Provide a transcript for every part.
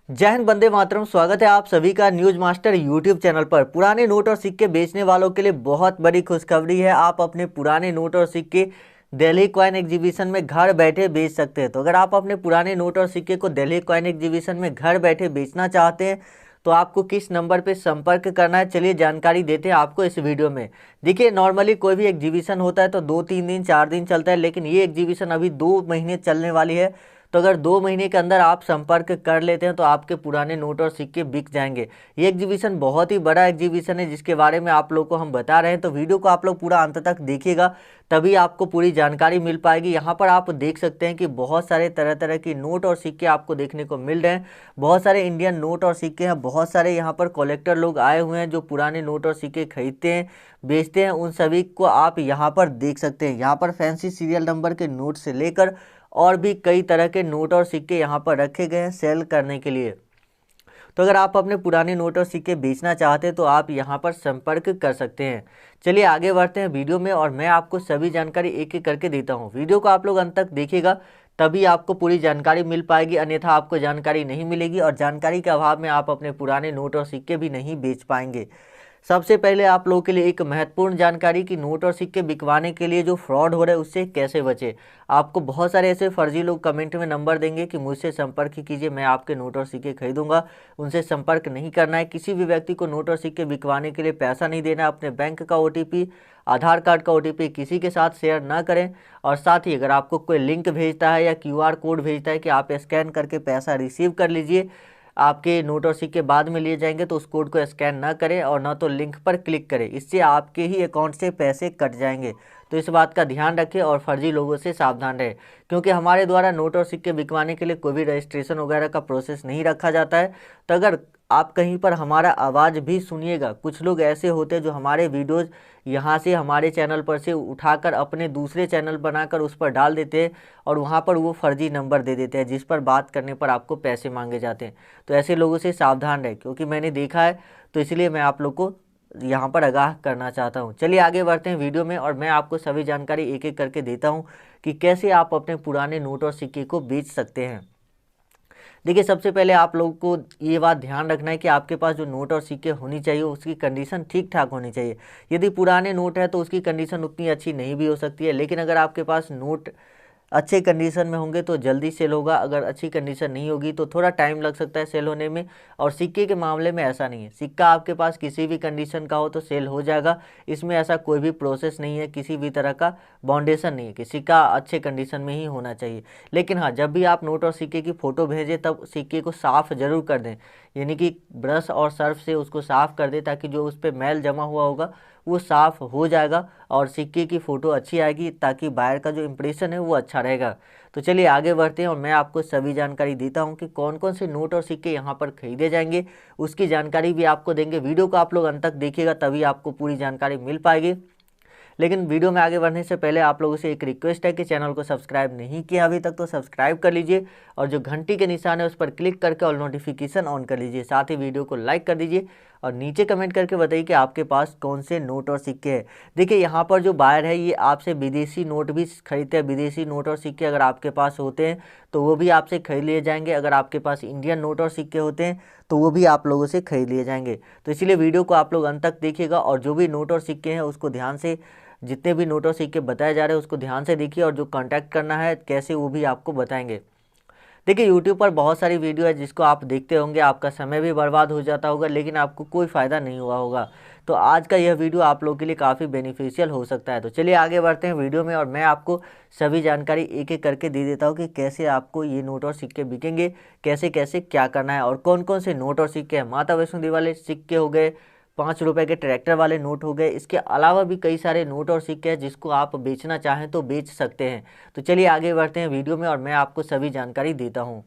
जय हिंद, वंदे मातरम। स्वागत है आप सभी का न्यूज मास्टर यूट्यूब चैनल पर। पुराने नोट और सिक्के बेचने वालों के लिए बहुत बड़ी खुशखबरी है। आप अपने पुराने नोट और सिक्के दिल्ली कॉइन एग्जीबिशन में घर बैठे बेच सकते हैं। तो अगर आप अपने पुराने नोट और सिक्के को दिल्ली कॉइन एग्जीबिशन में घर बैठे बेचना चाहते हैं तो आपको किस नंबर पे संपर्क करना है, चलिए जानकारी देते हैं आपको इस वीडियो में। देखिए, नॉर्मली कोई भी एग्जीबिशन होता है तो 2-3 दिन 4 दिन चलता है, लेकिन ये एग्जीबिशन अभी 2 महीने चलने वाली है। तो अगर 2 महीने के अंदर आप संपर्क कर लेते हैं तो आपके पुराने नोट और सिक्के बिक जाएंगे। ये एग्जीबिशन बहुत ही बड़ा एग्जीबिशन है जिसके बारे में आप लोग को हम बता रहे हैं। तो वीडियो को आप लोग पूरा अंत तक देखिएगा, तभी आपको पूरी जानकारी मिल पाएगी। यहाँ पर आप देख सकते हैं कि बहुत सारे तरह तरह की नोट और सिक्के आपको देखने को मिल रहे हैं। बहुत सारे इंडियन नोट और सिक्के हैं। बहुत सारे यहाँ पर कलेक्टर लोग आए हुए हैं जो पुराने नोट और सिक्के खरीदते हैं, बेचते हैं। उन सभी को आप यहाँ पर देख सकते हैं। यहाँ पर फैंसी सीरियल नंबर के नोट से लेकर और भी कई तरह के नोट और सिक्के यहाँ पर रखे गए हैं सेल करने के लिए। तो अगर आप अपने पुराने नोट और सिक्के बेचना चाहते हैं तो आप यहाँ पर संपर्क कर सकते हैं। चलिए आगे बढ़ते हैं वीडियो में और मैं आपको सभी जानकारी एक एक करके देता हूँ। वीडियो को आप लोग अंत तक देखिएगा, तभी आपको पूरी जानकारी मिल पाएगी, अन्यथा आपको जानकारी नहीं मिलेगी और जानकारी के अभाव में आप अपने पुराने नोट और सिक्के भी नहीं बेच पाएंगे। सबसे पहले आप लोगों के लिए एक महत्वपूर्ण जानकारी कि नोट और सिक्के बिकवाने के लिए जो फ्रॉड हो रहा है उससे कैसे बचे। आपको बहुत सारे ऐसे फर्जी लोग कमेंट में नंबर देंगे कि मुझसे संपर्क कीजिए, मैं आपके नोट और सिक्के खरीदूंगा। उनसे संपर्क नहीं करना है। किसी भी व्यक्ति को नोट और सिक्के बिकवाने के लिए पैसा नहीं देना। अपने बैंक का OTP, आधार कार्ड का OTP किसी के साथ शेयर ना करें। और साथ ही अगर आपको कोई लिंक भेजता है या QR कोड भेजता है कि आप स्कैन करके पैसा रिसीव कर लीजिए, आपके नोट और सिक्के बाद में लिए जाएंगे, तो उस कोड को स्कैन ना करें और ना तो लिंक पर क्लिक करें। इससे आपके ही अकाउंट से पैसे कट जाएंगे। तो इस बात का ध्यान रखें और फर्जी लोगों से सावधान रहें, क्योंकि हमारे द्वारा नोट और सिक्के बिकवाने के लिए कोई भी रजिस्ट्रेशन वगैरह का प्रोसेस नहीं रखा जाता है। तो अगर आप कहीं पर हमारा आवाज़ भी सुनिएगा, कुछ लोग ऐसे होते हैं जो हमारे वीडियोज़ यहाँ से हमारे चैनल पर से उठाकर अपने दूसरे चैनल बनाकर उस पर डाल देते हैं और वहाँ पर वो फर्जी नंबर दे देते हैं जिस पर बात करने पर आपको पैसे मांगे जाते हैं। तो ऐसे लोगों से सावधान रहें, क्योंकि मैंने देखा है, तो इसलिए मैं आप लोग को यहाँ पर आगाह करना चाहता हूँ। चलिए आगे बढ़ते हैं वीडियो में और मैं आपको सभी जानकारी एक एक करके देता हूँ कि कैसे आप अपने पुराने नोट और सिक्के को बेच सकते हैं। देखिए, सबसे पहले आप लोगों को ये बात ध्यान रखना है कि आपके पास जो नोट और सिक्के होनी चाहिए उसकी कंडीशन ठीक ठाक होनी चाहिए। यदि पुराने नोट है तो उसकी कंडीशन उतनी अच्छी नहीं भी हो सकती है, लेकिन अगर आपके पास नोट अच्छे कंडीशन में होंगे तो जल्दी सेल होगा। अगर अच्छी कंडीशन नहीं होगी तो थोड़ा टाइम लग सकता है सेल होने में। और सिक्के के मामले में ऐसा नहीं है, सिक्का आपके पास किसी भी कंडीशन का हो तो सेल हो जाएगा। इसमें ऐसा कोई भी प्रोसेस नहीं है, किसी भी तरह का बाउंडेशन नहीं है कि सिक्का अच्छे कंडीशन में ही होना चाहिए। लेकिन हाँ, जब भी आप नोट और सिक्के की फ़ोटो भेजें तब सिक्के को साफ़ ज़रूर कर दें, यानी कि ब्रश और सर्फ से उसको साफ़ कर दें, ताकि जो उस पर मैल जमा हुआ होगा वो साफ़ हो जाएगा और सिक्के की फ़ोटो अच्छी आएगी, ताकि बाहर का जो इम्प्रेशन है वो अच्छा रहेगा। तो चलिए आगे बढ़ते हैं और मैं आपको सभी जानकारी देता हूं कि कौन कौन से नोट और सिक्के यहां पर खरीदे जाएंगे, उसकी जानकारी भी आपको देंगे। वीडियो को आप लोग अंत तक देखिएगा, तभी आपको पूरी जानकारी मिल पाएगी। लेकिन वीडियो में आगे बढ़ने से पहले आप लोगों से एक रिक्वेस्ट है कि चैनल को सब्सक्राइब नहीं किया अभी तक तो सब्सक्राइब कर लीजिए और जो घंटी के निशान है उस पर क्लिक करके ऑल नोटिफिकेशन ऑन कर लीजिए। साथ ही वीडियो को लाइक कर दीजिए और नीचे कमेंट करके बताइए कि आपके पास कौन से नोट और सिक्के हैं। देखिए, यहाँ पर जो बायर है ये आपसे विदेशी नोट भी खरीदते हैं। विदेशी नोट और सिक्के अगर आपके पास होते हैं तो वो भी आपसे खरीद लिए जाएंगे। अगर आपके पास इंडियन नोट और सिक्के होते हैं तो वो भी आप लोगों से खरीद लिए जाएंगे। तो इसलिए वीडियो को आप लोग अंत तक देखिएगा और जो भी नोट और सिक्के हैं उसको ध्यान से, जितने भी नोट और सिक्के बताए जा रहे हैं उसको ध्यान से देखिए और जो कांटेक्ट करना है कैसे वो भी आपको बताएंगे। देखिए, यूट्यूब पर बहुत सारी वीडियो है जिसको आप देखते होंगे, आपका समय भी बर्बाद हो जाता होगा, लेकिन आपको कोई फ़ायदा नहीं हुआ होगा। तो आज का यह वीडियो आप लोगों के लिए काफ़ी बेनिफिशियल हो सकता है। तो चलिए आगे बढ़ते हैं वीडियो में और मैं आपको सभी जानकारी एक एक करके दे देता हूँ कि कैसे आपको ये नोट और सिक्के बिकेंगे, कैसे कैसे क्या करना है और कौन कौन से नोट और सिक्के हैं। माता वैष्णो देवी वाले सिक्के हो गए, 5 रुपए के ट्रैक्टर वाले नोट हो गए। इसके अलावा भी कई सारे नोट और सिक्के हैं जिसको आप बेचना चाहें तो बेच सकते हैं। तो चलिए आगे बढ़ते हैं वीडियो में और मैं आपको सभी जानकारी देता हूँ।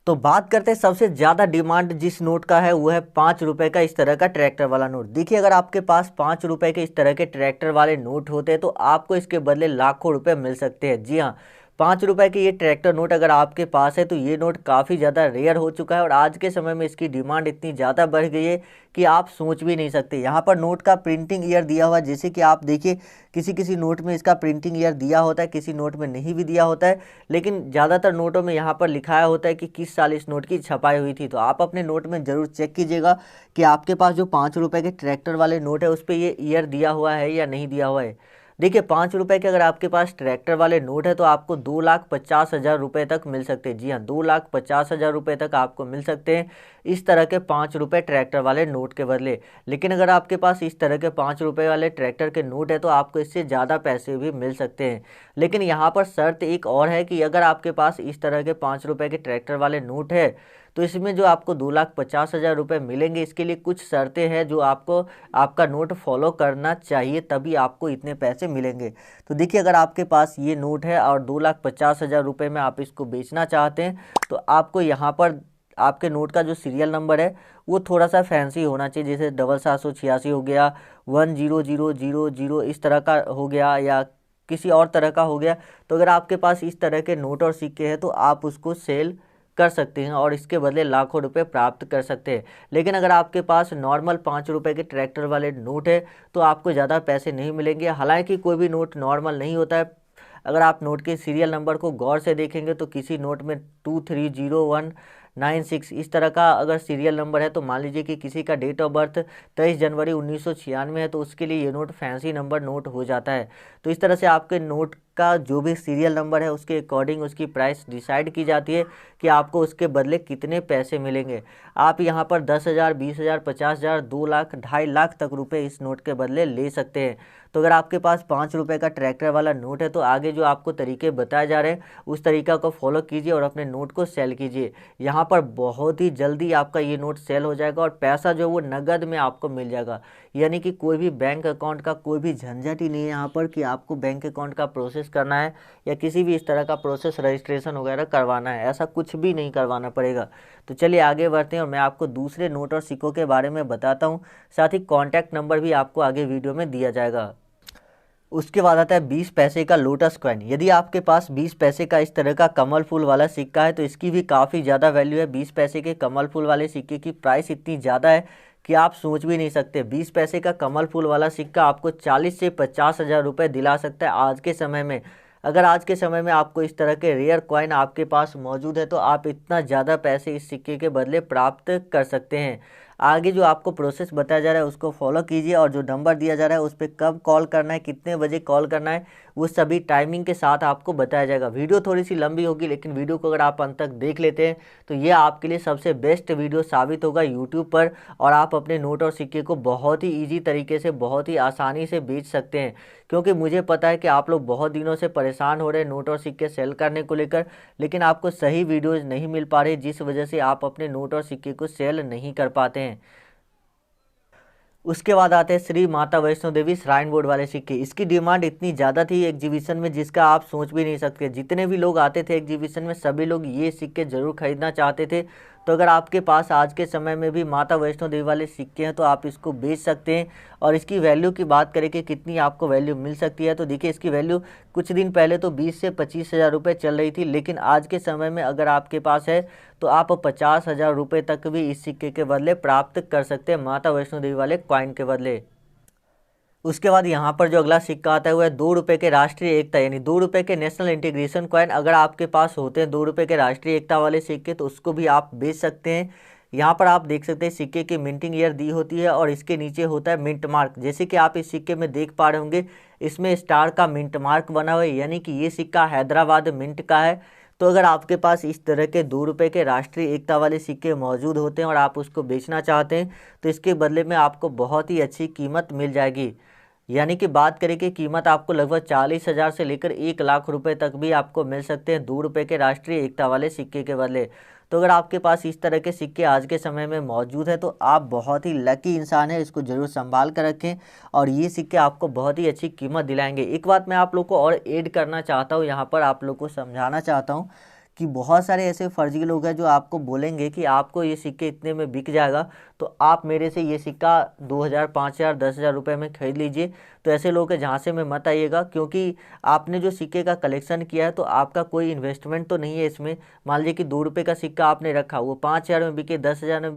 तो बात करते हैं सबसे ज़्यादा डिमांड जिस नोट का है वो है 5 रुपए का इस तरह का ट्रैक्टर वाला नोट। देखिए, अगर आपके पास 5 रुपए के इस तरह के ट्रैक्टर वाले नोट होते हैं तो आपको इसके बदले लाखों रुपए मिल सकते हैं। जी हाँ, ₹5 के ये ट्रैक्टर नोट अगर आपके पास है तो ये नोट काफ़ी ज़्यादा रेयर हो चुका है और आज के समय में इसकी डिमांड इतनी ज़्यादा बढ़ गई है कि आप सोच भी नहीं सकते। यहाँ पर नोट का प्रिंटिंग ईयर दिया हुआ है, जैसे कि आप देखिए किसी किसी नोट में इसका प्रिंटिंग ईयर दिया होता है, किसी नोट में नहीं भी दिया होता है, लेकिन ज़्यादातर नोटों में यहाँ पर लिखाया होता है कि किस साल इस नोट की छपाई हुई थी। तो आप अपने नोट में ज़रूर चेक कीजिएगा कि आपके पास जो ₹5 के ट्रैक्टर वाले नोट है उस पर ये ईयर दिया हुआ है या नहीं दिया हुआ है। देखिए ₹5 के अगर आपके पास ट्रैक्टर वाले नोट है तो आपको 2,50,000 रुपये तक मिल सकते हैं। जी हाँ, 2,50,000 रुपये तक आपको मिल सकते हैं इस तरह के ₹5 ट्रैक्टर वाले नोट के बदले। लेकिन अगर आपके पास इस तरह के ₹5 वाले ट्रैक्टर के नोट है तो आपको इससे ज़्यादा पैसे भी मिल सकते हैं। लेकिन यहाँ पर शर्त एक और है कि अगर आपके पास इस तरह के ₹5 के ट्रैक्टर वाले नोट है तो इसमें जो आपको 2,50,000 रुपये मिलेंगे, इसके लिए कुछ शर्तें हैं जो आपको आपका नोट फॉलो करना चाहिए, तभी आपको इतने पैसे मिलेंगे। तो देखिए, अगर आपके पास ये नोट है और 2,50,000 रुपये में आप इसको बेचना चाहते हैं तो आपको यहाँ पर आपके नोट का जो सीरियल नंबर है वो थोड़ा सा फैंसी होना चाहिए, जैसे 788 हो गया, 10000 इस तरह का हो गया या किसी और तरह का हो गया। तो अगर आपके पास इस तरह के नोट और सिक्के हैं तो आप उसको सेल कर सकते हैं और इसके बदले लाखों रुपए प्राप्त कर सकते हैं। लेकिन अगर आपके पास नॉर्मल ₹5 के ट्रैक्टर वाले नोट है तो आपको ज़्यादा पैसे नहीं मिलेंगे। हालांकि कोई भी नोट नॉर्मल नहीं होता है। अगर आप नोट के सीरियल नंबर को गौर से देखेंगे तो किसी नोट में 230196 इस तरह का अगर सीरियल नंबर है तो मान लीजिए कि किसी का डेट ऑफ बर्थ 23 जनवरी 1996 है तो उसके लिए ये नोट फैंसी नंबर नोट हो जाता है। तो इस तरह से आपके नोट का जो भी सीरियल नंबर है उसके अकॉर्डिंग उसकी प्राइस डिसाइड की जाती है कि आपको उसके बदले कितने पैसे मिलेंगे। आप यहाँ पर 10,000, 20,000, 50,000, 2 लाख, 2.5 लाख तक रुपए इस नोट के बदले ले सकते हैं। तो अगर आपके पास ₹5 का ट्रैक्टर वाला नोट है तो आगे जो आपको तरीके बताए जा रहे हैं उस तरीका को फॉलो कीजिए और अपने नोट को सेल कीजिए। यहाँ पर बहुत ही जल्दी आपका ये नोट सेल हो जाएगा और पैसा जो वो नगद में आपको मिल जाएगा। यानी कि कोई भी बैंक अकाउंट का कोई भी झंझट ही नहीं है यहाँ पर कि आपको बैंक अकाउंट का प्रोसेस करना है या किसी भी इस तरह का प्रोसेस रजिस्ट्रेशन वगैरह करवाना है, ऐसा कुछ भी नहीं करवाना पड़ेगा। तो चलिए आगे बढ़ते हैं और मैं आपको दूसरे नोट और सिक्कों के बारे में बताता हूँ, साथ ही कॉन्टैक्ट नंबर भी आपको आगे वीडियो में दिया जाएगा। उसके बाद आता है 20 पैसे का लोटस कॉइन। यदि आपके पास 20 पैसे का इस तरह का कमल फूल वाला सिक्का है तो इसकी भी काफ़ी ज़्यादा वैल्यू है। 20 पैसे के कमल फूल वाले सिक्के की प्राइस इतनी ज़्यादा है कि आप सोच भी नहीं सकते। 20 पैसे का कमल फूल वाला सिक्का आपको 40 से 50,000 रुपये दिला सकता है आज के समय में। अगर आज के समय में आपको इस तरह के रेयर कॉइन आपके पास मौजूद है तो आप इतना ज़्यादा पैसे इस सिक्के के बदले प्राप्त कर सकते हैं। आगे जो आपको प्रोसेस बताया जा रहा है उसको फॉलो कीजिए और जो नंबर दिया जा रहा है उस पर कब कॉल करना है, कितने बजे कॉल करना है, वो सभी टाइमिंग के साथ आपको बताया जाएगा। वीडियो थोड़ी सी लंबी होगी लेकिन वीडियो को अगर आप अंत तक देख लेते हैं तो ये आपके लिए सबसे बेस्ट वीडियो साबित होगा यूट्यूब पर और आप अपने नोट और सिक्के को बहुत ही ईजी तरीके से बहुत ही आसानी से बेच सकते हैं। क्योंकि मुझे पता है कि आप लोग बहुत दिनों से परेशान हो रहे हैं नोट और सिक्के सेल करने को लेकर, लेकिन आपको सही वीडियोज़ नहीं मिल पा रही जिस वजह से आप अपने नोट और सिक्के को सेल नहीं कर पाते हैं। उसके बाद आते हैं श्री माता वैष्णो देवी श्राइन बोर्ड वाले सिक्के। इसकी डिमांड इतनी ज़्यादा थी एग्जीबिशन में जिसका आप सोच भी नहीं सकते। जितने भी लोग आते थे एग्जीबिशन में सभी लोग ये सिक्के ज़रूर खरीदना चाहते थे। तो अगर आपके पास आज के समय में भी माता वैष्णो देवी वाले सिक्के हैं तो आप इसको बेच सकते हैं। और इसकी वैल्यू की बात करें कि कितनी आपको वैल्यू मिल सकती है तो देखिए इसकी वैल्यू कुछ दिन पहले तो 20 से 25,000 रुपये चल रही थी, लेकिन आज के समय में अगर आपके पास है तो आप 50,000 रुपये तक भी इस सिक्के के बदले प्राप्त कर सकते हैं, माता वैष्णो देवी वाले कॉइन के बदले। उसके बाद यहाँ पर जो अगला सिक्का आता है वो है ₹2 के राष्ट्रीय एकता यानी ₹2 के नेशनल इंटीग्रेशन कॉइन। अगर आपके पास होते हैं ₹2 के राष्ट्रीय एकता वाले सिक्के तो उसको भी आप बेच सकते हैं। यहाँ पर आप देख सकते हैं सिक्के की मिंटिंग ईयर दी होती है और इसके नीचे होता है मिंट मार्क। जैसे कि आप इस सिक्के में देख पा रहे होंगे इसमें स्टार का मिंट मार्क बना हुआ है, यानी कि ये सिक्का हैदराबाद मिंट का है। तो अगर आपके पास इस तरह के ₹2 के राष्ट्रीय एकता वाले सिक्के मौजूद होते हैं और आप उसको बेचना चाहते हैं तो इसके बदले में आपको बहुत ही अच्छी कीमत मिल जाएगी। यानी कि बात करें कि कीमत आपको लगभग 40,000 से लेकर 1 लाख रुपए तक भी आपको मिल सकते हैं ₹2 के राष्ट्रीय एकता वाले सिक्के के बदले। तो अगर आपके पास इस तरह के सिक्के आज के समय में मौजूद है तो आप बहुत ही लकी इंसान है, इसको ज़रूर संभाल कर रखें और ये सिक्के आपको बहुत ही अच्छी कीमत दिलाएंगे। एक बात मैं आप लोग को और ऐड करना चाहता हूँ, यहाँ पर आप लोग को समझाना चाहता हूँ कि बहुत सारे ऐसे फर्जी लोग हैं जो आपको बोलेंगे कि आपको ये सिक्के इतने में बिक जाएगा, तो आप मेरे से ये सिक्का 2,000, 5,000, 10,000 रुपये में खरीद लीजिए। तो ऐसे लोगों के झांसे में मत आइएगा, क्योंकि आपने जो सिक्के का कलेक्शन किया है तो आपका कोई इन्वेस्टमेंट तो नहीं है इसमें। मान लीजिए कि 2 रुपये का सिक्का आपने रखा, वो 5,000 में बिके, 10,000 में